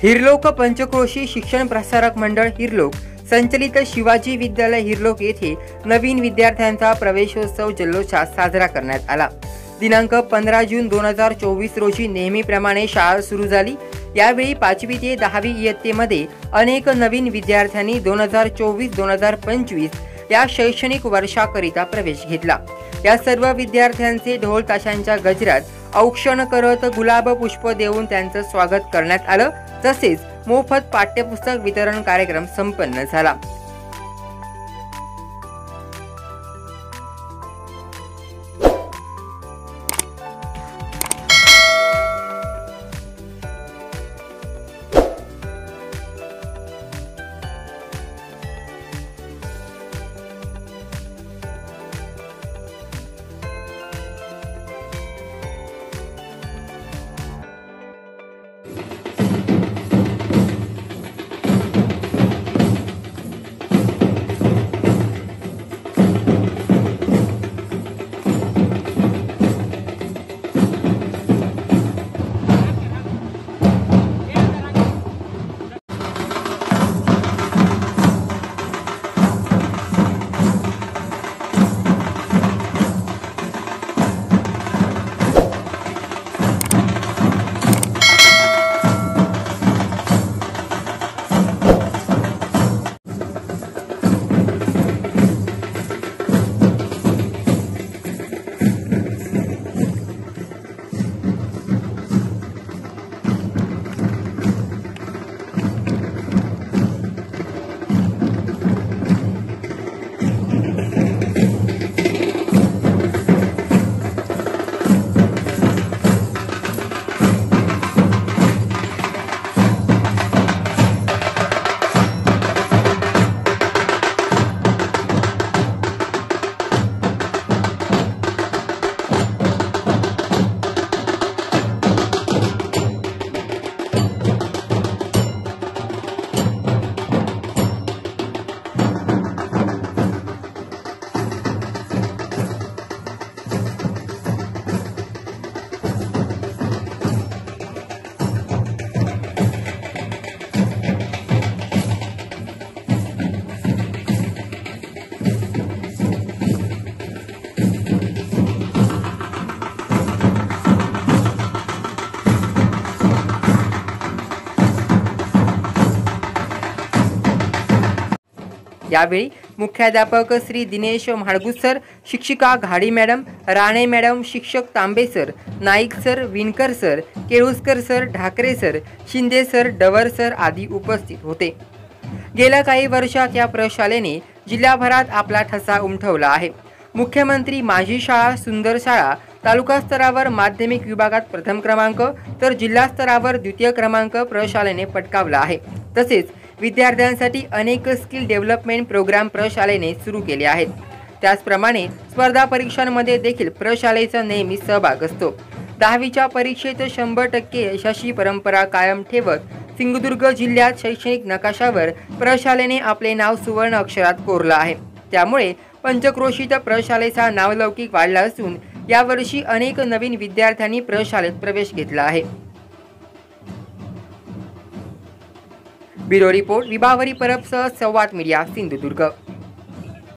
हिरलोक पंचक्रोशी शिक्षण प्रसारक मंडळ हिरलोक संचलित शिवाजी विद्यालय हिरलोक येथे नवीन विद्यार्थ्यांचा प्रवेशोत्सव जल्लोषात साजरा करण्यात आला। दिनांक 15 जून 2024 रोजी नेहमीप्रमाणे शाळा सुरू झाली। यावेळी 5वी ते 10वी इयत्तेमध्ये अनेक नवीन विद्यार्थ्यांनी 2024-2025 या शैक्षणिक वर्षाकरिता प्रवेश घेतला। या सर्व विद्यार्थ्यांचे ढोल ताशांच्या गजरात औक्षण करत गुलाब पुष्प देऊन त्यांचं स्वागत करण्यात आलं। तसेच मोफत पाठ्यपुस्तक वितरण कार्यक्रम संपन्न झाला। यावेळी मुख्याध्यापक श्री दिनेश म्हाळगुसर, शिक्षिका घाडी मॅडम, राणे मॅडम, शिक्षक तांबे सर, नाईक सर, विणकर सर, केळुसकर सर, ढाकरे सर, शिंदे सर, डवर सर आदी उपस्थित होते। गेल्या काही वर्षात या प्रशालेने जिल्हाभरात आपला ठसा उमटवला आहे। मुख्यमंत्री माझी शाळा सुंदर शाळा तालुका स्तरावर माध्यमिक विभागात प्रथम क्रमांक तर जिल्हा स्तरावर द्वितीय क्रमांक प्रशालेने पटकावला आहे। तसेच विद्यार्थ्यांसाठी अनेक स्किल डेव्हलपमेंट प्रोग्राम प्रशालेने सुरू केले आहेत। त्याचप्रमाणे स्पर्धा परीक्षांमध्ये देखील प्रशालेचा नेहमी सहभाग असतो। 10वीच्या परीक्षेत 100% यशस्वी परंपरा कायम ठेवत सिंधुदुर्ग जिल्ह्यात शैक्षणिक नकाशावर प्रशालेने आपले नाव सुवर्ण अक्षरात कोरलं आहे। त्यामुळे पंचक्रोशीत प्रशालेचा नावलौकिक वाढला असून यावर्षी अनेक नवीन विद्यार्थ्यांनी प्रशालेत प्रवेश घेतला आहे। ब्युरो रिपोर्ट विभावरी परबसह संवाद मीडिया सिंधुदुर्ग।